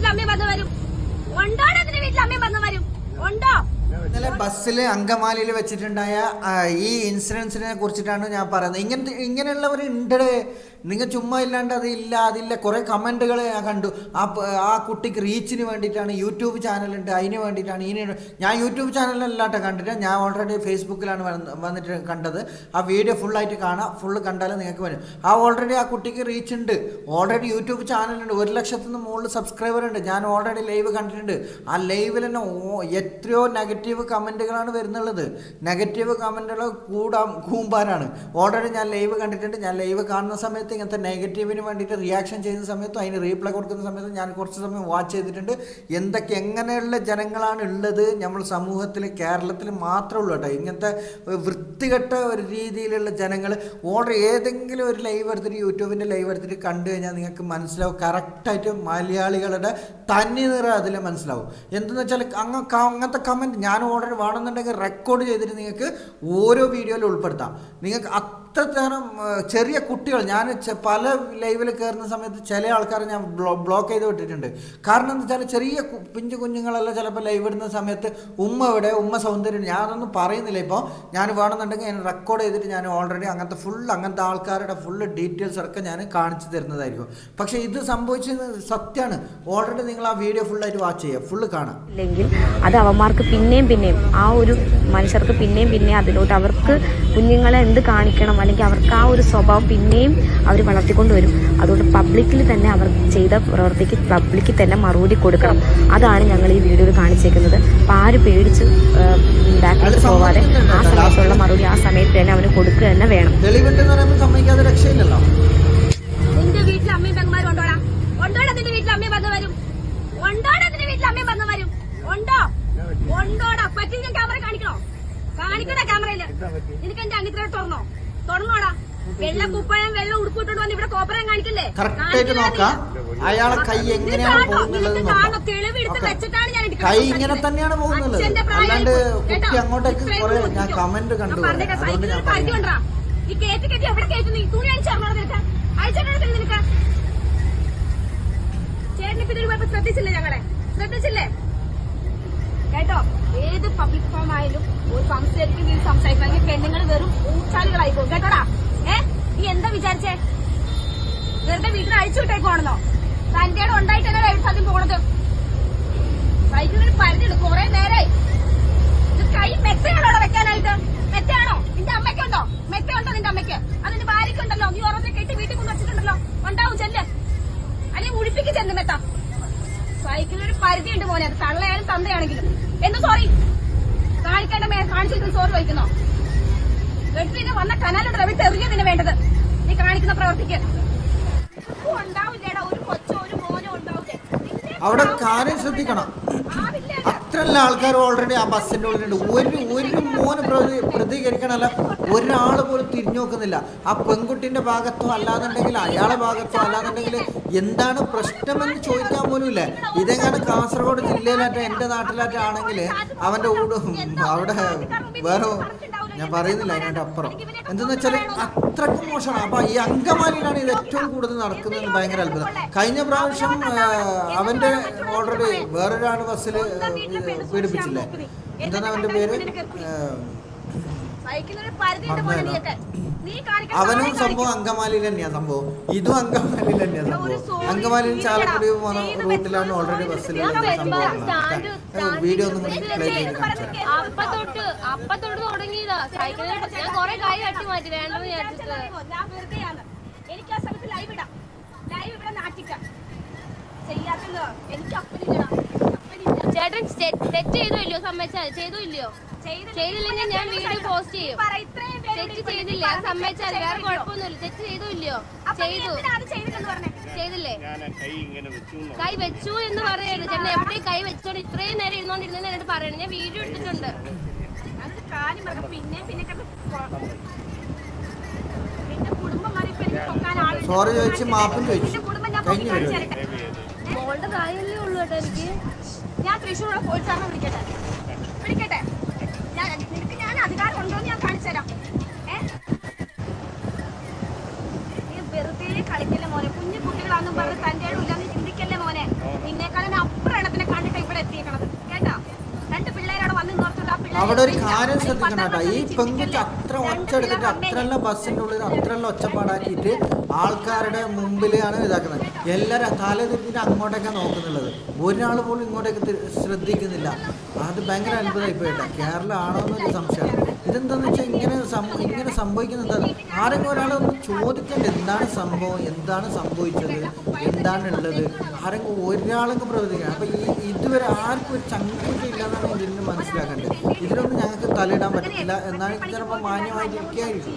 വീട്ടിൽ അമ്മയും വന്നു വരും. ഉണ്ടോ അതിന്റെ വീട്ടിൽ അമ്മയും വന്നു വരും? ഉണ്ടോ? ഇന്നലെ ബസ്സിൽ അങ്കമാലിയിൽ വെച്ചിട്ടുണ്ടായ ഈ ഇൻസിഡൻസിനെ കുറിച്ചിട്ടാണ് ഞാൻ പറയുന്നത്. ഇങ്ങനെയുള്ളവരുണ്ട്. നിങ്ങൾ ചുമ്മാ ഇല്ലാണ്ട് അതില്ല കുറേ കമൻറ്റുകൾ ഞാൻ കണ്ടു. ആ കുട്ടിക്ക് റീച്ചിന് വേണ്ടിയിട്ടാണ് യൂട്യൂബ് ചാനലുണ്ട്, അതിന് വേണ്ടിയിട്ടാണ്. ഞാൻ യൂട്യൂബ് ചാനലിലല്ലാട്ടോ കണ്ടിട്ട്, ഞാൻ ഓൾറെഡി ഫേസ്ബുക്കിലാണ് വന്നിട്ട് കണ്ടത്. ആ വീഡിയോ ഫുള്ളായിട്ട് കാണാം. ഫുള്ള് കണ്ടാലും നിങ്ങൾക്ക് വരും. ഓൾറെഡി ആ കുട്ടിക്ക് റീച്ച് ഉണ്ട്. ഓൾറെഡി യൂട്യൂബ് ചാനലുണ്ട്. 1,00,000 മുകളിൽ സബ്സ്ക്രൈബർ ഉണ്ട്. ഞാൻ ഓൾറെഡി ലൈവ് കണ്ടിട്ടുണ്ട്. ആ ലൈവിൽ തന്നെ എത്രയോ നെഗറ്റീവ് കമൻറ്റുകളാണ് വരുന്നുള്ളത്. നെഗറ്റീവ് കമൻറ്റുകൾ കൂമ്പാനാണ്. ഓൾറെഡി ഞാൻ ലൈവ് കണ്ടിട്ടുണ്ട്. ഞാൻ ലൈവ് കാണുന്ന സമയത്ത് ഇങ്ങനത്തെ നെഗറ്റീവിന് വേണ്ടിയിട്ട് റിയാക്ഷൻ ചെയ്യുന്ന സമയത്തും അതിന് റീപ്ലൈ കൊടുക്കുന്ന സമയത്തും ഞാൻ കുറച്ച് സമയം വാച്ച് ചെയ്തിട്ടുണ്ട്. എങ്ങനെയുള്ള ജനങ്ങളാണ് ഉള്ളത് നമ്മൾ സമൂഹത്തിൽ, കേരളത്തിൽ മാത്രമേ ഉള്ളൂ കേട്ടോ. ഇങ്ങനത്തെ വൃത്തികെട്ട ഒരു രീതിയിലുള്ള ജനങ്ങൾ. ഓൾറെഡി ഏതെങ്കിലും ഒരു ലൈവ് എടുത്തിട്ട്, യൂട്യൂബിൻ്റെ ലൈവ് എടുത്തിട്ട് കണ്ടു കഴിഞ്ഞാൽ നിങ്ങൾക്ക് മനസ്സിലാവും. കറക്റ്റായിട്ട് മലയാളികളുടെ തനി നിറം അതിൽ മനസ്സിലാവും. എന്തെന്ന് വെച്ചാൽ അങ്ങനത്തെ കമൻറ്റ് ഞാൻ ഓൾറെഡി വേണമെന്നുണ്ടെങ്കിൽ റെക്കോർഡ് ചെയ്തിട്ട് നിങ്ങൾക്ക് ഓരോ വീഡിയോയിൽ ഉൾപ്പെടുത്താം. നിങ്ങൾക്ക് അത്രതരം ചെറിയ കുട്ടികൾ, ഞാൻ പല ലൈവിൽ കയറുന്ന സമയത്ത് ചില ആൾക്കാരെ ഞാൻ ബ്ലോക്ക് ചെയ്ത് വിട്ടിട്ടുണ്ട്. കാരണം എന്താ വെച്ചാൽ ചെറിയ പിഞ്ചു കുഞ്ഞുങ്ങളെല്ലാം ചിലപ്പോൾ ലൈവ് ഇടുന്ന സമയത്ത് ഉമ്മ സൗന്ദര്യം, ഞാനൊന്നും പറയുന്നില്ല. ഇപ്പോൾ ഞാൻ വേണമെന്നുണ്ടെങ്കിൽ ഞാൻ റെക്കോർഡ് ചെയ്തിട്ട് ഞാൻ ഓൾറെഡി അങ്ങനത്തെ ആൾക്കാരുടെ ഫുള്ള് ഡീറ്റെയിൽസ് ഒക്കെ ഞാൻ കാണിച്ചു തരുന്നതായിരിക്കും. പക്ഷേ ഇത് സംഭവിച്ചത് സത്യമാണ്. ഓൾറെഡി നിങ്ങൾ ആ വീഡിയോ ഫുള്ളായിട്ട് വാച്ച് ചെയ്യുക, ഫുള്ള് കാണാം. ഇല്ലെങ്കിൽ അത് അവന്മാർക്ക് പിന്നെയും ആ ഒരു മനുഷ്യർക്ക് പിന്നെയും അതിലോട്ട് അവർക്ക് കുഞ്ഞുങ്ങളെ എന്ത് കാണിക്കണം, അല്ലെങ്കിൽ അവർക്ക് ആ ഒരു സ്വഭാവം പിന്നെയും അവർ വളർത്തിക്കൊണ്ടുവരും. അതുകൊണ്ട് പബ്ലിക്കിൽ തന്നെ അവർ ചെയ്ത പ്രവൃത്തിക്ക് പബ്ലിക്കിൽ തന്നെ മറുപടി കൊടുക്കണം. അതാണ് ഞങ്ങൾ ഈ വീഡിയോയിൽ കാണിച്ചേക്കുന്നത്. അപ്പം ആര് പേടിച്ച് ബാക്കിലേക്ക് പോവാതെ ആ സമയത്തുള്ള മറുപടി ആ സമയത്ത് തന്നെ അവന് കൊടുക്കുക തന്നെ വേണം. നിന്റെ വീട്ടിൽ അമ്മയും പെങ്ങന്മാരും ഉണ്ടോടാ? ഉണ്ടോടാ നിന്റെ വീട്ടിൽ അമ്മയും വന്നു വരും? ഉണ്ടോടാ നിന്റെ വീട്ടിൽ അമ്മയും വന്നു വരും? ഉണ്ടോടാ? പറ്റിയ ക്യാമറ കാണിക്കണോ? കാണിക്കണ ക്യാമറയില് നിനക്ക് എന്റെ അങ്ങിത്ര തുറന്നോടാ. വെള്ള കുപ്പായം വെള്ളം ഉടുപ്പിട്ടോണ്ട് വന്ന് ഇവിടെ കോപ്പറം കാണിക്കല്ലേ? അയാളെ കൈ എങ്ങനെയാണ് പോകുന്നത്? തെളിവെടുത്ത് വെച്ചിട്ടാണ് ഞാൻ കൈ ഇങ്ങനെ തന്നെയാണ് പോകുന്നത്. അല്ലാണ്ട് കുട്ടി അങ്ങോട്ടേക്ക് കുറെ ഞാൻ കമന്റ് കണ്ടു. പരിധിണ്ടാ ഈ കേറ്റ് എവിടെ കേട്ടു? നീ തുണി അടിച്ചറിഞ്ഞോ? നിനക്ക് അയച്ചിട്ടുണ്ടോ? നിനക്ക് ചേട്ടനിപ്പോ ഇതിന് പോയപ്പോ ശ്രദ്ധിച്ചില്ലേ കേട്ടോ? ഏത് പബ്ലിക് ഫോം ആയാലും ഒരു സംസാരിക്കണമെങ്കിൽ പെണ്ണുങ്ങൾ വെറും ഊച്ചാലികളായിപ്പോകും കേട്ടോടാ. നീ എന്താ വിചാരിച്ചേ? വെറുതെ വീട്ടിൽ അഴിച്ചു വിട്ടേക്കുവാണെന്നോ? തന്റെ ഉണ്ടായിട്ടല്ലേ സാധ്യം പോണത്? സൈക്കിളിന് പരിധിയുണ്ട്. കുറെ നേരായി ഇത് കൈ മെത്തയാണോ വെക്കാനായിട്ട്? മെത്തയാണോ? നിന്റെ അമ്മയ്ക്കുണ്ടോ? മെത്തയുണ്ടോ നിന്റെ അമ്മയ്ക്ക്? അതിന്റെ ഭാര്യക്കുണ്ടല്ലോ. നീ ഉറക്കെ കെട്ടി വീട്ടിൽ കൊണ്ട് വെച്ചിട്ടുണ്ടല്ലോ. ഉണ്ടാവും ചെല്ല്, അല്ലെങ്കിൽ മുഴിപ്പിക്ക് ചെന്ന് മെത്ത. സൈക്കിളിനൊരു പരിധിയുണ്ട് മോനെ. അത് തള്ളയായാലും തന്തയാണെങ്കിലും. എന്ത് സോറി കാണിച്ചിട്ട് സോറി വഹിക്കുന്നോ? വെട്ടിന് വന്ന കനാലുണ്ട് റബി തെറിഞ്ഞതിന് വേണ്ടത്. നീ കാണിക്കുന്ന പ്രവർത്തിക്ക് ഉണ്ടാവില്ലേടാ. ഒരു കൊച്ചോ ഒരു മോനോ ഉണ്ടാവില്ലേ? അവിടെ കാര്യം ശ്രദ്ധിക്കണം. അത്രയല്ല ആൾക്കാർ ഓൾറെഡി ആ ബസ്സിന്റെ ഉള്ളിലുണ്ട്. ഒരു മോന് പ്രതികരിക്കണമല്ല, ഒരാൾ പോലും തിരിഞ്ഞു നോക്കുന്നില്ല. ആ പെൺകുട്ടിന്റെ ഭാഗത്തോ അല്ലാന്നുണ്ടെങ്കിൽ അയാളെ ഭാഗത്തോ അല്ലാന്നുണ്ടെങ്കിൽ എന്താണ് പ്രശ്നമെന്ന് ചോദിക്കാൻ പോലും ഇല്ല. ഇതെങ്ങനെ കാസർഗോഡ് ജില്ലയിലാറ്റ എന്റെ നാട്ടിലാറ്റാണെങ്കിൽ അവന്റെ അവിടെ വേറെ ഞാൻ പറയുന്നില്ല, അതിൻ്റെ അപ്പുറം എന്തെന്ന് വെച്ചാൽ അത്രക്കും മോശമാണ്. അപ്പൊ ഈ അങ്കമാലിയിലാണ് ഇത് ഏറ്റവും കൂടുതൽ നടക്കുന്നത്. ഭയങ്കര അത്ഭുതം. കഴിഞ്ഞ പ്രാവശ്യം അവന്റെ ഓൾറെഡി വേറൊരാണ് ബസ്സിൽ പീഡിപ്പിച്ചില്ലേ? എന്താണ് അവന്റെ പേര്? അവനും സംഭവം അങ്കമാലിയിൽ തന്നെയാ സംഭവം. ഇതും അങ്കമാലിയിൽ തന്നെയാ സംഭവം. അങ്കമാലിയിൽ ചാലക്കുടി പോകുന്ന റൂട്ടിലാണ് ഓൾറെഡി ബസ്സിലുള്ള സംഭവം. വീഡിയോ ഒന്നും കൂടി പ്ലേ ചെയ്ത് കാണിച്ചു. എനിക്ക് ആ സമയത്ത് ലൈവ് ഇവിടെ നാട്ടിക്കാം ചെയ്യാത്തല്ലോ. എനിക്ക് ചേട്ടൻ തെറ്റ് ചെയ്തോ ഇല്ലയോ? ചെയ്തോ ഇല്ലയോ? ചെയ്തില്ലെങ്കിൽ ഞാൻ വീഡിയോ പോസ്റ്റ് ചെയ്യും. തെറ്റ് ചെയ്തില്ല, സമ്മതിച്ചാൽ വേറെ കുഴപ്പമൊന്നുമില്ല. തെറ്റ് ചെയ്തോ ഇല്ലയോ? ചെയ്തില്ലേ? കൈ വെച്ചു എന്ന് പറയരുത് ചേട്ടൻ. എവിടെയും കൈ വെച്ചോണ്ട് ഇത്രയും നേരം ഇരുന്നോണ്ടിരുന്ന എന്നോട് പറയണം. ഞാൻ വീഡിയോ എടുത്തിട്ടുണ്ട്. സോറി ചോദിച്ചു, മാപ്പും ചോദിച്ചു. മോളുടെ കാര്യമല്ലേ ഉള്ളൂ കേട്ടോ. എനിക്ക് ഞാൻ തൃശ്ശൂർ പോലീസാറിനെ വിളിക്കട്ടെ? നിനക്ക് ഞാൻ അധികാരം ഉണ്ടോന്ന് ഞാൻ കാണിച്ചു തരാം. നീ വെറുതെ കളിക്കല്ലേ മോനെ. കുഞ്ഞു കുട്ടികളാണെന്നും പറഞ്ഞ് തന്റെ ഇല്ലാന്ന് ചിന്തിക്കല്ലേ മോനെ. നിന്നേക്കാളും അവിടെ ഒരു കാര്യം ശ്രദ്ധിക്കണം കേട്ടോ. ഈ പെൺകുട്ടി അത്ര ഒച്ച എടുത്തിട്ട് അത്രയെല്ലാം ബസ്സിൻ്റെ ഉള്ളിൽ അത്രയെല്ലാം ഒച്ചപ്പാടാക്കിയിട്ട് ആൾക്കാരുടെ മുമ്പിലാണ് ഇതാക്കുന്നത്. എല്ലാവരും തല തിരിഞ്ഞിട്ട് അങ്ങോട്ടൊക്കെ നോക്കുന്നുള്ളത്, ഒരാൾ പോലും ഇങ്ങോട്ടേക്ക് ശ്രദ്ധിക്കുന്നില്ല. അത് ഭയങ്കര അത്ഭുതമായി പോയിട്ടാ. കേരളം ആണോ എന്നൊരു സംശയമാണ്. ഇതെന്താണെന്ന് വെച്ചാൽ ഇങ്ങനെ സംഭവിക്കുന്നത് എന്താണ്? ആരെങ്കിലും ഒരാളൊന്ന് ചോദിക്കേണ്ടത് എന്താണ് സംഭവം, എന്താണ് സംഭവിച്ചത്, എന്താണുള്ളത്, ആരെങ്കിലും ഒരാളൊക്കെ പ്രവർത്തിക്കണം. അപ്പം ഇതുവരെ ആർക്കും ഒരു ചങ്കൂറ്റം ഇല്ലാന്നാണ് ഇതിന് മനസ്സിലാക്കേണ്ടത്. ഇതിലൊന്നും ഞങ്ങൾക്ക് തലയിടാൻ പറ്റില്ല, എന്നാൽ ചിലപ്പോൾ മാന്യമായിട്ടിരിക്കുകയായിരിക്കും.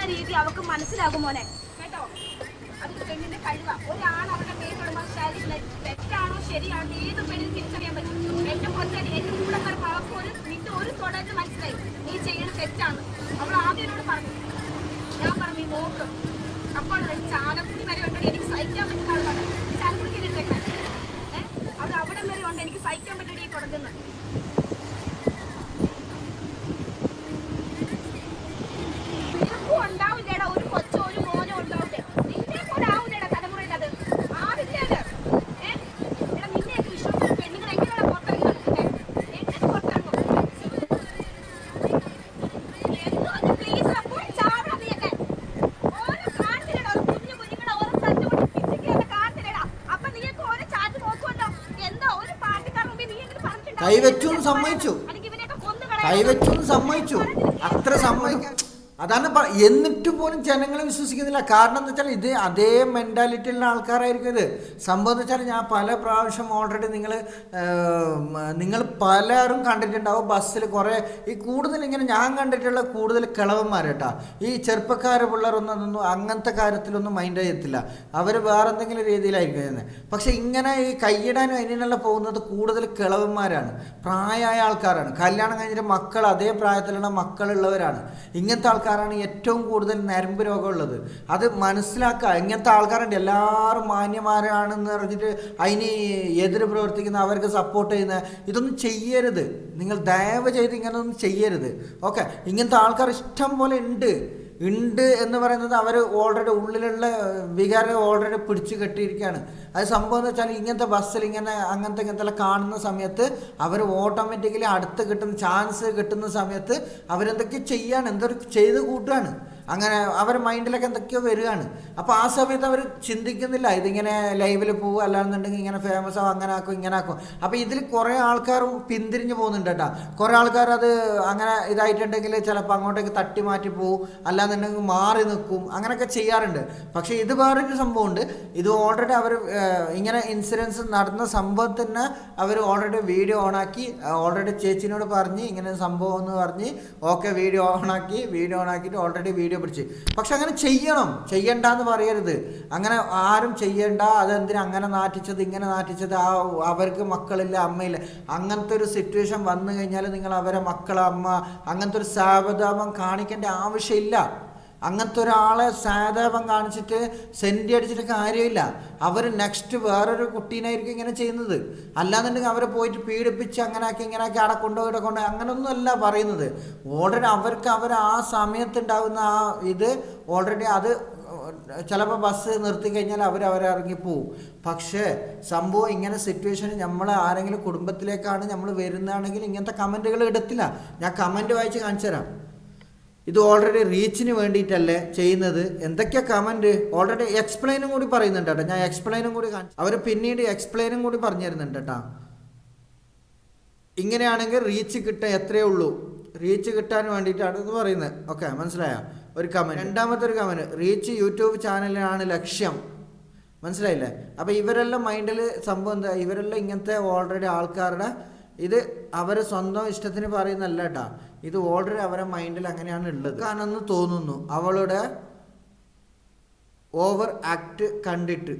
രീതി അവർക്ക് മനസ്സിലാകും മോനെ, കേട്ടോ? അത് പെണ്ണിന്റെ കഴിവാ. ഒരാൾ അവരുടെ പേരിടുമ്പോൾ തെറ്റാണോ ശരിയാണോ ഏത് പെണ്ണിന് തിരിച്ചറിയാൻ പറ്റും. എന്റെ പുറത്തെ എന്റെ കൂടെ ഒരു നിന്റെ ഒരു തുടർന്ന് മനസ്സിലായി നീ ചെയ്യുന്നത് തെറ്റാണ്. അവൾ ആദ്യമോട് പറഞ്ഞു, ഞാൻ പറഞ്ഞു ഈ നോക്ക്. അപ്പോൾ ചാലക്കുടി വരെ ഉണ്ട്, എനിക്ക് സഹിക്കാൻ പറ്റുന്ന ആളാണ്. ചാലക്കുടിക്ക് ഇട്ടേക്കാൻ അത് അവിടെ വരെ ഉണ്ട്, എനിക്ക് സഹിക്കാൻ പറ്റുന്ന ഈ തുടങ്ങുന്നത്. ഉണ്ടാവില്ലേടാ ഒരു കൊച്ചോ ഒരു മോനോ ഉണ്ടാവില്ലേ? നിന്നെ പോലെ ആവില്ലേടാ തലമുറയിൽ അത് ആവില്ലേ? അത് നിന്നെയൊക്കെ വിശ്വസിച്ച പെണ്ണുങ്ങൾ എങ്ങനെയാണ് പുറത്തിറങ്ങി എങ്ങനെ പുറത്തിറങ്ങും? എന്തോ പ്ലീസ് അപ്പോൾ ചാവണം നീയൊക്കെ. ഓരോ കാണത്തില്ലടാ, ഒരു കുഞ്ഞുങ്ങളെ ഓരോ സ്ഥലത്ത് കൊണ്ട് പിച്ചിട്ട് കാണത്തില്ലടാ. അപ്പൊ നീയൊക്കെ ഓരോ ചാറ്റ് നോക്കുമല്ലോ. എന്തോ ഒരു പാർട്ടിക്കാർ മുമ്പിൽ നീ എങ്ങനെ പറഞ്ഞിട്ടുണ്ടോ? കൈവച്ചു സമ്മതിച്ചു, അത്ര സമ്മതിക്കും. അതാണ് എന്നിട്ട് പോലും ജനങ്ങൾ വിശ്വസിക്കുന്നില്ല. കാരണം എന്താ വെച്ചാൽ ഇത് അതേ മെൻറ്റാലിറ്റിയുള്ള ആൾക്കാരായിരിക്കും ഇത്. സംഭവം എന്ന് വെച്ചാൽ ഞാൻ പല പ്രാവശ്യം ഓൾറെഡി നിങ്ങൾ പലരും കണ്ടിട്ടുണ്ടാവും. ബസ്സിൽ കുറേ ഈ കൂടുതൽ ഇങ്ങനെ ഞാൻ കണ്ടിട്ടുള്ള കൂടുതൽ കിളവന്മാർ കേട്ടോ. ഈ ചെറുപ്പക്കാർ പിള്ളേരൊന്നും അങ്ങനത്തെ കാര്യത്തിലൊന്നും മൈൻഡ് ചെയ്യത്തില്ല. അവർ വേറെ എന്തെങ്കിലും രീതിയിലായിരിക്കും ചെയ്യുന്നത്. പക്ഷെ ഇങ്ങനെ ഈ കൈയിടാനും അതിനുള്ള പോകുന്നത് കൂടുതൽ കിളവന്മാരാണ്, പ്രായമായ ആൾക്കാരാണ്, കല്യാണം കഴിഞ്ഞിട്ട് മക്കൾ അതേ പ്രായത്തിലുള്ള മക്കളുള്ളവരാണ്. ഇങ്ങനത്തെ ആൾക്കാരാണ് ഏറ്റവും കൂടുതൽ നരമ്പ് രോഗമുള്ളത്. അത് മനസ്സിലാക്കുക. ഇങ്ങനത്തെ ആൾക്കാരുണ്ട്, എല്ലാവരും മാന്യന്മാരാണെന്ന് പറഞ്ഞിട്ട് അതിന് എതിര് പ്രവർത്തിക്കുന്ന, അവർക്ക് സപ്പോർട്ട് ചെയ്യുന്ന ഇതൊന്നും ചെയ്യരുത്. നിങ്ങൾ ദയവ് ചെയ്ത് ഇങ്ങനെയൊന്നും ചെയ്യരുത്. ഓക്കെ, ഇങ്ങനത്തെ ആൾക്കാർ ഇഷ്ടം പോലെ ഉണ്ട് എന്ന് പറയുന്നത് അവർ ഓൾറെഡി ഉള്ളിലുള്ള വികാരം ഓൾറെഡി പിടിച്ചു കെട്ടിയിരിക്കുകയാണ്. അത് സംഭവം എന്ന് വെച്ചാൽ ഇങ്ങനത്തെ ബസ്സിൽ ഇങ്ങനത്തെ കാണുന്ന സമയത്ത് അവർ ഓട്ടോമാറ്റിക്കലി അടുത്ത് കിട്ടുന്ന ചാൻസ് കിട്ടുന്ന സമയത്ത് അവരെന്തൊക്കെ ചെയ്യാണ്, എന്തൊരു ചെയ്ത് കൂട്ടുകയാണ്. അങ്ങനെ അവരുടെ മൈൻഡിലൊക്കെ എന്തൊക്കെയോ വരികയാണ്. അപ്പോൾ ആ സമയത്ത് അവർ ചിന്തിക്കുന്നില്ല ഇതിങ്ങനെ ലൈവിൽ പോകും, അല്ലാന്നുണ്ടെങ്കിൽ ഇങ്ങനെ ഫേമസ് ആവും, അങ്ങനെ ആക്കും ഇങ്ങനെ ആക്കും. അപ്പോൾ ഇതിൽ കുറേ ആൾക്കാരും പിന്തിരിഞ്ഞ് പോകുന്നുണ്ട് കേട്ടോ. കുറേ ആൾക്കാർ അത് അങ്ങനെ ഇതായിട്ടുണ്ടെങ്കിൽ ചിലപ്പോൾ അങ്ങോട്ടേക്ക് തട്ടി മാറ്റി പോകും, അല്ലാന്നുണ്ടെങ്കിൽ മാറി നിൽക്കും, അങ്ങനെയൊക്കെ ചെയ്യാറുണ്ട്. പക്ഷേ ഇത് വേറൊരു സംഭവമുണ്ട്. ഇത് ഓൾറെഡി അവർ ഇങ്ങനെ ഇൻസിഡൻസ് നടന്ന സംഭവം തന്നെ അവർ ഓൾറെഡി വീഡിയോ ഓണാക്കി, ഓൾറെഡി ചേച്ചിനോട് പറഞ്ഞ് ഇങ്ങനെ സംഭവം എന്ന് പറഞ്ഞ് ഓക്കെ വീഡിയോ ഓണാക്കിയിട്ട് ഓൾറെഡി വീഡിയോ പിടിച്ച്. പക്ഷെ അങ്ങനെ ചെയ്യണ്ടെന്ന് പറയരുത്. അങ്ങനെ ആരും ചെയ്യണ്ട. അതെന്തിനാ അങ്ങനെ നാറ്റിച്ചത് ഇങ്ങനെ നാറ്റിച്ചത്, അവർക്ക് മക്കളില്ല അമ്മയില്ല, അങ്ങനത്തെ ഒരു സിറ്റുവേഷൻ വന്നു കഴിഞ്ഞാൽ നിങ്ങൾ അവരെ മക്കളെ അമ്മ അങ്ങനത്തെ ഒരു സാവധാനം കാണിക്കേണ്ട ആവശ്യമില്ല. അങ്ങനത്തെ ഒരാളെ സാധാപം കാണിച്ചിട്ട് സെൻറ്റി അടിച്ചിട്ട് കാര്യമില്ല. അവർ നെക്സ്റ്റ് വേറൊരു കുട്ടീനായിരിക്കും ഇങ്ങനെ ചെയ്യുന്നത്. അല്ലാന്നുണ്ടെങ്കിൽ അവരെ പോയിട്ട് പീഡിപ്പിച്ച് അങ്ങനെയാക്കി അവിടെ കൊണ്ടുപോയി അങ്ങനെയൊന്നും അല്ല പറയുന്നത്. ഓൾറെഡി അവർ ആ സമയത്തുണ്ടാകുന്ന ആ ഇത് ഓൾറെഡി അത് ചിലപ്പോൾ ബസ് നിർത്തി കഴിഞ്ഞാൽ അവരിറങ്ങിപ്പോവും. പക്ഷേ സംഭവം ഇങ്ങനെ സിറ്റുവേഷൻ നമ്മൾ ആരെങ്കിലും കുടുംബത്തിലേക്കാണ് നമ്മൾ വരുന്നതാണെങ്കിൽ ഇങ്ങനത്തെ കമൻറ്റുകൾ ഇടത്തില്ല. ഞാൻ കമൻറ്റ് വായിച്ച് കാണിച്ചു തരാം. ഇത് ഓൾറെഡി റീച്ചിന് വേണ്ടിയിട്ടല്ലേ ചെയ്യുന്നത്. എന്തൊക്കെയാ കമൻറ്റ് ഓൾറെഡി എക്സ്പ്ലെയിനും കൂടി പറയുന്നുണ്ട് കേട്ടോ. ഞാൻ എക്സ്പ്ലെയിനും കൂടി അവർ പിന്നീട് എക്സ്പ്ലെയിനും കൂടി പറഞ്ഞു തരുന്നുണ്ട് കേട്ടോ. ഇങ്ങനെയാണെങ്കിൽ റീച്ച് കിട്ടാൻ എത്രയേ ഉള്ളൂ, റീച്ച് കിട്ടാൻ വേണ്ടിയിട്ടാണ് ഇത് പറയുന്നത്. ഓക്കെ, മനസ്സിലായോ? ഒരു കമൻറ്റ്. രണ്ടാമത്തെ ഒരു കമൻറ്റ്, റീച്ച് യൂട്യൂബ് ചാനലിനാണ് ലക്ഷ്യം. മനസ്സിലായില്ലേ? അപ്പോൾ ഇവരെല്ലാം മൈൻഡിൽ സംഭവം എന്താ, ഇവരെല്ലാം ഇങ്ങനത്തെ ഓൾറെഡി ആൾക്കാരുടെ ഇത് അവർ സ്വന്തം ഇഷ്ടത്തിന് പറയുന്നല്ല കേട്ടോ. ഇത് ഓൾറെഡി അവരുടെ മൈൻഡിൽ അങ്ങനെയാണ് ഉള്ളത്. കാണുമെന്ന് തോന്നുന്നു അവളുടെ ഓവർ ആക്ട് കണ്ടിട്ട്.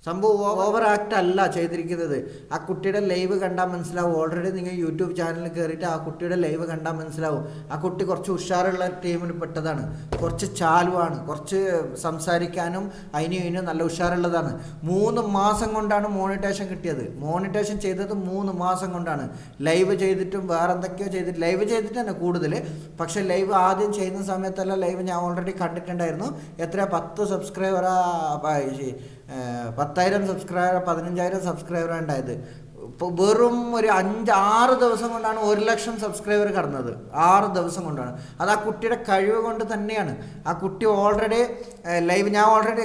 സംഭവം ഓവർ ആക്ട് അല്ല ചെയ്തിരിക്കുന്നത്. ആ കുട്ടിയുടെ ലൈവ് കണ്ടാൽ മനസ്സിലാവും. ഓൾറെഡി നിങ്ങൾ യൂട്യൂബ് ചാനലിൽ കയറിയിട്ട് ആ കുട്ടിയുടെ ലൈവ് കണ്ടാൽ മനസ്സിലാവും. ആ കുട്ടി കുറച്ച് ഉഷാറുള്ള ടീമിൽ പെട്ടതാണ്, കുറച്ച് ചാലുവാണ്, കുറച്ച് സംസാരിക്കാനും അതിനും ഇതിനും നല്ല ഉഷാറുള്ളതാണ്. 3 മാസം കൊണ്ടാണ് മോണിറ്റേഷൻ കിട്ടിയത്. മോണിറ്റേഷൻ ചെയ്തത് 3 മാസം കൊണ്ടാണ്. ലൈവ് ചെയ്തിട്ടും വേറെ എന്തൊക്കെയോ ചെയ്തിട്ട്, ലൈവ് ചെയ്തിട്ട് തന്നെ കൂടുതൽ. പക്ഷേ ലൈവ് ആദ്യം ചെയ്യുന്ന സമയത്തല്ല, ലൈവ് ഞാൻ ഓൾറെഡി കണ്ടിട്ടുണ്ടായിരുന്നു. എത്ര 10 സബ്സ്ക്രൈബറാ 10,000 സബ്സ്ക്രൈബർ 15,000 സബ്സ്ക്രൈബർ ഉണ്ടായത്. ഇപ്പോൾ വെറും ഒരു 5-6 ദിവസം കൊണ്ടാണ് 1 ലക്ഷം സബ്സ്ക്രൈബർ കടന്നത്. 6 ദിവസം കൊണ്ടാണ്. അത് ആ കുട്ടിയുടെ കഴിവ് കൊണ്ട് തന്നെയാണ്. ആ കുട്ടി ഓൾറെഡി ലൈവ്, ഞാൻ ഓൾറെഡി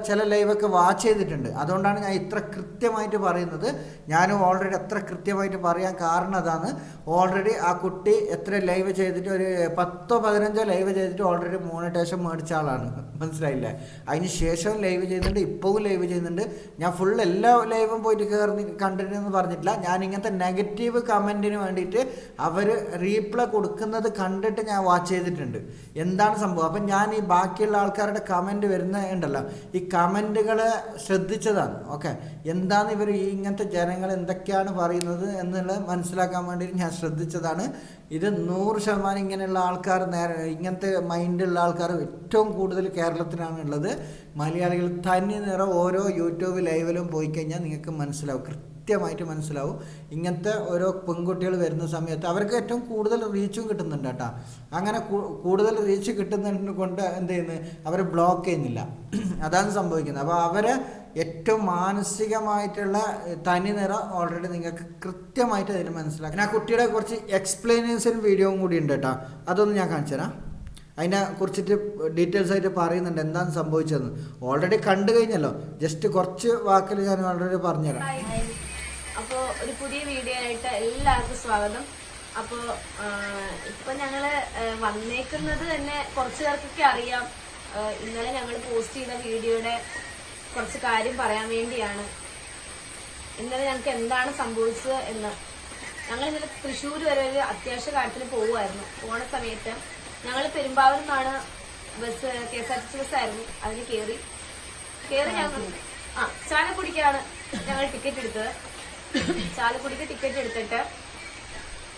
ചില ലൈവൊക്കെ വാച്ച് ചെയ്തിട്ടുണ്ട്. അതുകൊണ്ടാണ് ഞാൻ ഇത്ര കൃത്യമായിട്ട് പറയുന്നത്. ഞാനും ഓൾറെഡി എത്ര കൃത്യമായിട്ട് പറയാൻ കാരണം അതാണ്. ഓൾറെഡി ആ കുട്ടി എത്ര ലൈവ് ചെയ്തിട്ട്, ഒരു 10-15 ലൈവ് ചെയ്തിട്ട് ഓൾറെഡി മോണിറ്റേഷൻ മേടിച്ച ആളാണ്. മനസ്സിലായില്ലേ? അതിന് ശേഷവും ലൈവ് ചെയ്യുന്നുണ്ട്, ഇപ്പോഴും ലൈവ് ചെയ്യുന്നുണ്ട്. ഞാൻ ഫുൾ എല്ലാ ലൈവും പോയിട്ട് കണ്ടിട്ടെന്ന് പറഞ്ഞിട്ടില്ല. ഞാൻ ഇങ്ങനത്തെ നെഗറ്റീവ് കമൻറ്റിന് വേണ്ടിയിട്ട് അവർ റീപ്ലൈ കൊടുക്കുന്നത് കണ്ടിട്ട് ഞാൻ വാച്ച് ചെയ്തിട്ടുണ്ട് എന്താണ് സംഭവം. അപ്പം ഞാൻ ഈ ബാക്കിയുള്ള ആൾക്കാരുടെ കമൻറ്റ് വരുന്നുണ്ടല്ലോ, ഈ കമൻറ്റുകളെ ശ്രദ്ധിച്ചതാണ്. ഓക്കെ, എന്താണ് ഇവർ ഈ ഇങ്ങനത്തെ ജനങ്ങൾ എന്തൊക്കെയാണ് പറയുന്നത് എന്നുള്ളത് മനസ്സിലാക്കാൻ വേണ്ടിയിട്ട് ഞാൻ ശ്രദ്ധിച്ചതാണ്. ഇത് 100% ഇങ്ങനെയുള്ള ആൾക്കാർ, ഇങ്ങനത്തെ മൈൻഡുള്ള ആൾക്കാർ ഏറ്റവും കൂടുതൽ കേരളത്തിലാണ് ഉള്ളത്. മലയാളികൾ തനി നിറം ഓരോ യൂട്യൂബ് ലൈവിലും പോയി കഴിഞ്ഞാൽ നിങ്ങൾക്ക് മനസ്സിലാവും, കൃത്യമായിട്ട് മനസ്സിലാവും. ഇങ്ങനത്തെ ഓരോ പെൺകുട്ടികൾ വരുന്ന സമയത്ത് അവർക്ക് ഏറ്റവും കൂടുതൽ റീച്ചും കിട്ടുന്നുണ്ട് കേട്ടോ. അങ്ങനെ കൂടുതൽ റീച്ച് കിട്ടുന്നതിന് കൊണ്ട് എന്ത് ചെയ്യുന്നത്, അവർ ബ്ലോക്ക് ചെയ്യുന്നില്ല. അതാണ് സംഭവിക്കുന്നത്. അപ്പോൾ അവരെ ഏറ്റവും മാനസികമായിട്ടുള്ള തനി നിറം ഓൾറെഡി നിങ്ങൾക്ക് കൃത്യമായിട്ട് അതിന് മനസ്സിലാക്കാം. ആ കുട്ടിയുടെ കുറച്ച് എക്സ്പ്ലനേഷൻ വീഡിയോയും കൂടി ഉണ്ട് കേട്ടോ. അതൊന്ന് ഞാൻ കാണിച്ചു തരാം. അതിനെ കുറിച്ചിട്ട് ഡീറ്റെയിൽസ് ആയിട്ട് പറയുന്നുണ്ട് എന്താണ് സംഭവിച്ചതെന്ന്. ഓൾറെഡി കണ്ടു കഴിഞ്ഞല്ലോ, ജസ്റ്റ് കുറച്ച് വാക്കിൽ ഞാൻ ഓൾറെഡി പറഞ്ഞുതരാം. അപ്പോൾ ഒരു പുതിയ വീഡിയോ ആയിട്ട് എല്ലാവർക്കും സ്വാഗതം. അപ്പോൾ ഇപ്പൊ ഞങ്ങള് വന്നേക്കുന്നത് തന്നെ കുറച്ചു പേർക്കൊക്കെ അറിയാം. ഇന്നലെ ഞങ്ങൾ പോസ്റ്റ് ചെയ്ത വീഡിയോയുടെ കുറച്ച് കാര്യം പറയാൻ വേണ്ടിയാണ്. ഇന്നലെ ഞങ്ങൾക്ക് എന്താണ് സംഭവിച്ചത് എന്ന്. ഞങ്ങൾ ഇന്നലെ തൃശ്ശൂർ വരെ ഒരു അത്യാവശ്യ കാര്യത്തിന് പോവുമായിരുന്നു. പോണ സമയത്ത് ഞങ്ങൾ പെരുമ്പാവൂരിൽ നിന്നാണ് ബസ്, KSRTC ബസ്സായിരുന്നു. അതിന് കയറി ഞങ്ങൾ ചാലക്കുടിക്കാണ് ഞങ്ങൾ ടിക്കറ്റ് എടുത്തത്. ചാലക്കുടിക്ക് ടിക്കറ്റ് എടുത്തിട്ട്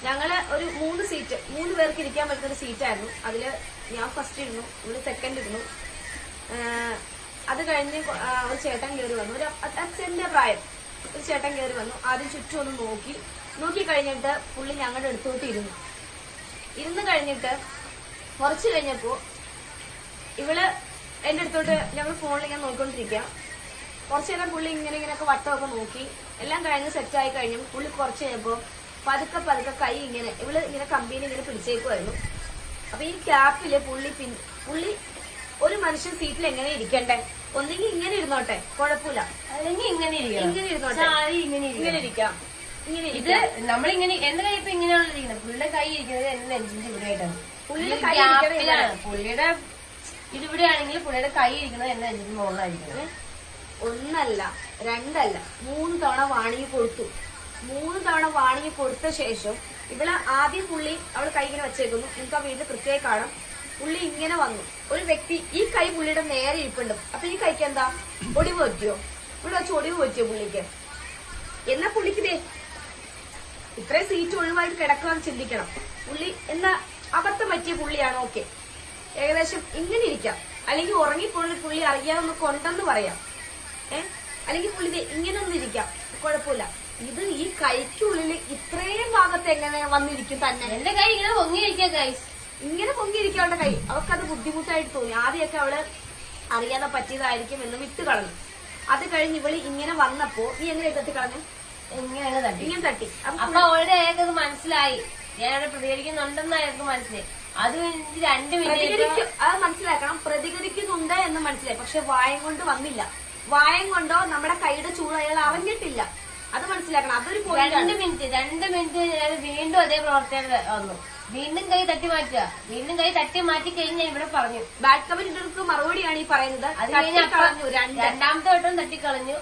ഞങ്ങള് ഒരു 3 സീറ്റ്, 3 പേർക്ക് ഇരിക്കാൻ പറ്റുന്ന ഒരു സീറ്റായിരുന്നു. അതില് ഞാൻ ഫസ്റ്റ് ഇരുന്നു, ഇവിടെ സെക്കൻഡ് ഇരുന്നു. അത് കഴിഞ്ഞ് ഒരു ചേട്ടൻ കയറി വന്നു, ഒരു അച്ഛന്റെ പ്രായം ഒരു ചേട്ടൻ കയറി വന്നു. ആദ്യം ചുറ്റും ഒന്ന് നോക്കി കഴിഞ്ഞിട്ട് പുള്ളി ഞങ്ങളുടെ അടുത്തോട്ട് ഇരുന്ന് കഴിഞ്ഞിട്ട് കുറച്ച് കഴിഞ്ഞപ്പോ ഇവള് എന്റെ അടുത്തോട്ട്, ഞങ്ങൾ ഫോണിൽ ഇങ്ങനെ നോക്കിക്കൊണ്ടിരിക്കുക. കുറച്ചു നേരം പുള്ളി ഇങ്ങനെയൊക്കെ വട്ടമൊക്കെ നോക്കി. എല്ലാം കഴിഞ്ഞ് സെറ്റായി കഴിഞ്ഞു. പുള്ളി കുറച്ച് കഴിഞ്ഞപ്പോ പതുക്കെ കൈ ഇങ്ങനെ, ഇവള് ഇങ്ങനെ കമ്പീനെ ഇങ്ങനെ പിടിച്ചേക്കുമായിരുന്നു. അപ്പൊ ഈ ക്യാപ്പില് പുള്ളി ഒരു മനുഷ്യൻ സീറ്റിൽ എങ്ങനെ ഇരിക്കണ്ടേ, ഒന്നെങ്കിൽ ഇങ്ങനെ ഇരുന്നോട്ടെ കുഴപ്പമില്ല, അല്ലെങ്കിൽ ഇങ്ങനെ ഇരുന്നോട്ടെ, ഇങ്ങനെ ഇരിക്കാം. ഇത് നമ്മളിങ്ങനെ എന്റെ കൈ ഇപ്പൊ ഇങ്ങനെയാണ് ഇരിക്കുന്നത്. പുള്ളിയുടെ കൈ ഇരിക്കുന്നത് എന്റെ നെഞ്ചിന്റെ ഇവിടെ ആയിട്ടാണ്. പുള്ളിയുടെ കൈ പുള്ളിയുടെ ഇതിവിടെ ആണെങ്കിൽ പുള്ളിയുടെ കൈ ഇരിക്കുന്നത് എന്റെ നെഞ്ചിന്റെ മുകളിലായിരിക്കുന്നത്. 1 അല്ല 2 അല്ല 3 തവണ വാണിംഗ് കൊടുത്തു. 3 തവണ വാണിംഗ് കൊടുത്ത ശേഷം ഇവള് ആദ്യം അവൾ കൈ ഇങ്ങനെ വെച്ചേക്കുന്നു. നിങ്ങൾക്ക് ആ വീട്ടിൽ കൃത്യമായി കാണാം. പുള്ളി ഇങ്ങനെ വന്നു. ഒരു വ്യക്തി ഈ കൈ പുള്ളിയുടെ നേരെ ഇരിപ്പുണ്ട്. അപ്പൊ ഈ കൈക്ക് എന്താ ഒടിവ് പറ്റിയോ? ഇവിടെ വെച്ച് ഒടിവ് പറ്റിയോ പുള്ളിക്ക്? എന്നാ പുള്ളിക്ക് ഇത്രയും സീറ്റ് ഒഴിവായിട്ട് കിടക്കുവാന്ന് ചിന്തിക്കണം. പുള്ളി എന്നാ അബദ്ധം പറ്റിയ പുള്ളിയാണ്. ഓക്കെ, ഏകദേശം ഇങ്ങനെ ഇരിക്കാം. അല്ലെങ്കിൽ ഉറങ്ങിപ്പോയി പുള്ളി അറിയാവുന്ന കൊണ്ടെന്ന് പറയാം. അല്ലെങ്കിൽ പുള്ളി ഇങ്ങനെ ഒന്നും ഇരിക്കാം, കുഴപ്പമില്ല. ഇത് ഈ കൈക്കുള്ളിൽ ഇത്രയും ഭാഗത്ത് എങ്ങനെ വന്നിരിക്കും തന്നെ? എന്റെ കൈ ഇങ്ങനെ പൊങ്ങിയിരിക്കാം ഗൈസ്, ഇങ്ങനെ പൊങ്ങിയിരിക്കും അവളുടെ കൈ. അവൾക്കത് ബുദ്ധിമുട്ടായിട്ട് തോന്നി. ആദ്യമൊക്കെ അവള് അറിയാതെ പറ്റിയതായിരിക്കും എന്ന് വിട്ട് കളഞ്ഞു. അത് കഴിഞ്ഞ് ഇവള് ഇങ്ങനെ വന്നപ്പോ നീ എങ്ങനെ തട്ടിക്കളഞ്ഞു? ഇങ്ങനെ തട്ടി. അപ്പൊ അവളുടെ അയാൾക്ക് മനസ്സിലായി ഞാൻ അവിടെ പ്രതികരിക്കുന്നുണ്ടെന്ന് അയാൾക്ക് മനസ്സിലായി. അത് 2 മിനിറ്റ് അത് മനസ്സിലാക്കണം. പ്രതികരിക്കുന്നുണ്ട് എന്ന് മനസ്സിലായി. പക്ഷെ വായം കൊണ്ട് വന്നില്ല. വായം കൊണ്ടോ നമ്മുടെ കൈയുടെ ചൂട് അയാൾ അറിഞ്ഞിട്ടില്ല. അത് മനസ്സിലാക്കണം. അതൊരു 2 മിനിറ്റ് ഞാൻ വീണ്ടും അതേ പ്രവർത്തനം വന്നു. വീണ്ടും കൈ തട്ടി മാറ്റുക. വീണ്ടും കൈ തട്ടി മാറ്റി കഴിഞ്ഞ് ഞാൻ ഇവിടെ പറഞ്ഞു. ബാഡ് കമന്റുകൾക്ക് മറുപടിയാണ് ഈ പറയുന്നത്. അത് കഴിഞ്ഞ് രണ്ടാമത്തെ വട്ടം തട്ടിക്കളഞ്ഞു.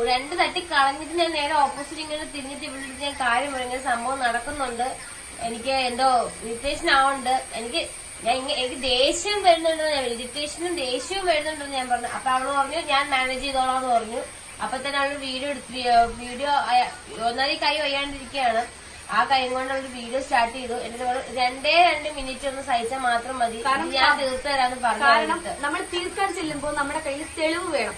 2 തട്ടിക്കളഞ്ഞിട്ട് ഞാൻ നേരെ ഓപ്പോസിറ്റ് ഇങ്ങനെ തിരിഞ്ഞിട്ട് ഇവിടെ ഞാൻ കാര്യം പറയുന്നത് സംഭവം നടക്കുന്നുണ്ട്, എനിക്ക് എന്തോ ഇറിറ്റേഷൻ ആവുന്നുണ്ട്, എനിക്ക് ദേഷ്യം വരുന്നുണ്ടെന്ന് ഞാൻ ഇറിറ്റേഷനും ദേഷ്യവും വരുന്നുണ്ടെന്ന് ഞാൻ പറഞ്ഞു. അപ്പൊ അവള് പറഞ്ഞു ഞാൻ മാനേജ് ചെയ്തോളാന്ന് പറഞ്ഞു. അപ്പൊ തന്നെ അവള് വീഡിയോ ഒന്നാമത് കൈ വയ്യാണ്ടിരിക്കുകയാണ്. ആ കൈ കൊണ്ട് അവര് വീഡിയോ സ്റ്റാർട്ട് ചെയ്തു. എന്നിട്ട് 2 മിനിറ്റ് ഒന്ന് സഹിച്ചാൽ മാത്രം മതി, ഞാൻ തീർത്തു തരാന്ന് പറഞ്ഞു. കാരണം നമ്മൾ തീർക്കാൻ ചെല്ലുമ്പോൾ നമ്മുടെ കയ്യിൽ തെളിവ് വേണം.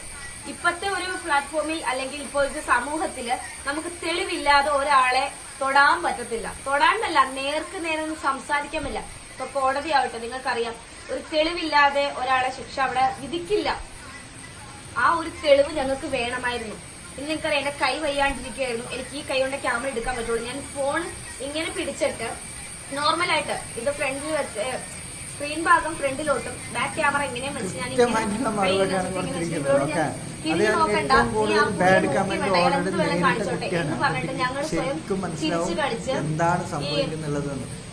ഇപ്പത്തെ ഒരു പ്ലാറ്റ്ഫോമിൽ അല്ലെങ്കിൽ ഇപ്പോഴത്തെ സമൂഹത്തില് നമുക്ക് തെളിവില്ലാതെ ഒരാളെ തൊടാൻ പറ്റത്തില്ല. തൊടാനല്ല, നേർക്ക് നേരെ സംസാരിക്കാൻ പറ്റില്ല. ഇപ്പൊ കോടതി ആവട്ടെ, നിങ്ങൾക്കറിയാം, ഒരു തെളിവില്ലാതെ ഒരാളെ ശിക്ഷ അവിടെ വിധിക്കില്ല. ആ ഒരു തെളിവ് ഞങ്ങൾക്ക് വേണമായിരുന്നു. ഇനി നിങ്ങൾക്കറിയാം, എന്റെ കൈ വയ്യാണ്ടിരിക്കുകയായിരുന്നു. എനിക്ക് ഈ കൈ കൊണ്ട് ക്യാമറ എടുക്കാൻ പറ്റുള്ളൂ. ഞാൻ ഫോൺ ഇങ്ങനെ പിടിച്ചിട്ട് നോർമലായിട്ട് ഇത് ഫ്രണ്ടിൽ വെച്ച് സ്ക്രീൻ ഭാഗം ഫ്രണ്ടിലോട്ടും ബാക്ക് ക്യാമറ ഇങ്ങനെയും വെച്ച് ഞാൻ പറഞ്ഞിട്ട് ഞങ്ങൾ സ്വയം തിരിച്ചു കളിച്ച് എന്താണ് സംഭവിക്കുന്നുള്ളത്.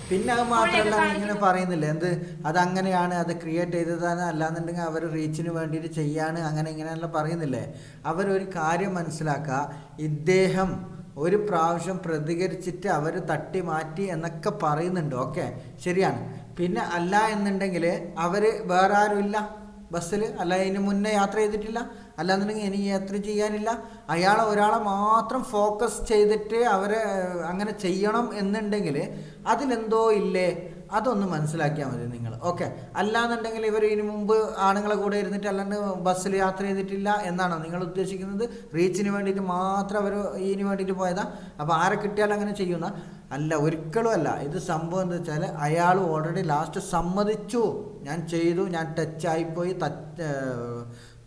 പിന്നെ അത് മാത്രമല്ല ഇങ്ങനെ പറയുന്നില്ല എന്ത് അതങ്ങനെയാണ്, അത് ക്രിയേറ്റ് ചെയ്തതാണ്, അല്ലാന്നുണ്ടെങ്കിൽ അവർ റീച്ചിന് വേണ്ടിയിട്ട് ചെയ്യാണ്, അങ്ങനെ ഇങ്ങനെയെല്ലാം പറയുന്നില്ലേ. അവരൊരു കാര്യം മനസ്സിലാക്കുക, ഇദ്ദേഹം ഒരു പ്രാവശ്യം പ്രതികരിച്ചിട്ട് അവർ തട്ടി മാറ്റി എന്നൊക്കെ പറയുന്നുണ്ട്. ഓക്കെ, ശരിയാണ്. പിന്നെ അല്ല എന്നുണ്ടെങ്കിൽ അവർ വേറെ ആരും ഇല്ല ബസ്സിൽ, അല്ല ഇതിന് മുന്നേ യാത്ര ചെയ്തിട്ടില്ല, അല്ലാന്നുണ്ടെങ്കിൽ ഇനി യാത്ര ചെയ്യാനില്ല. ഒരാളെ മാത്രം ഫോക്കസ് ചെയ്തിട്ട് അവരെ അങ്ങനെ ചെയ്യണം എന്നുണ്ടെങ്കിൽ അതിലെന്തോ ഇല്ലേ, അതൊന്ന് മനസ്സിലാക്കിയാൽ മതി നിങ്ങൾ. ഓക്കെ, അല്ലാന്നുണ്ടെങ്കിൽ ഇവർ ഇതിനു മുമ്പ് ആണുങ്ങളെ കൂടെ ഇരുന്നിട്ട് അല്ലാണ്ട് ബസ്സിൽ യാത്ര ചെയ്തിട്ടില്ല എന്നാണോ നിങ്ങൾ ഉദ്ദേശിക്കുന്നത്? റീച്ചിന് വേണ്ടിയിട്ട് മാത്രം അവർ ഇതിന് വേണ്ടിയിട്ട് പോയതാ? അപ്പോൾ ആരെ കിട്ടിയാലും അങ്ങനെ ചെയ്യുന്ന അല്ല, ഒരിക്കലും അല്ല. ഇത് സംഭവം എന്താ വെച്ചാൽ അയാൾ ഓൾറെഡി ലാസ്റ്റ് സമ്മതിച്ചു, ഞാൻ ചെയ്തു, ഞാൻ ടച്ചായിപ്പോയി,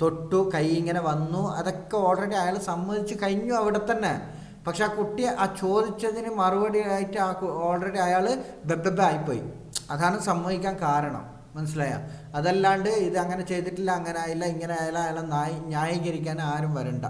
തൊട്ടു, കൈ ഇങ്ങനെ വന്നു, അതൊക്കെ ഓൾറെഡി അയാൾ സമ്മതിച്ച് കഴിഞ്ഞു അവിടെ തന്നെ. പക്ഷെ ആ കുട്ടി ആ ചോദിച്ചതിന് മറുപടി ആയിട്ട് ഓൾറെഡി അയാൾ ആയിപ്പോയി. അതാണ് സമ്മതിക്കാൻ കാരണം, മനസ്സിലായ? അതല്ലാണ്ട് ഇത് അങ്ങനെ ചെയ്തിട്ടില്ല, അങ്ങനെ ആയില്ല, ഇങ്ങനെ ആയാലും അയാളെ ന്യായീകരിക്കാൻ ആരും വരണ്ട.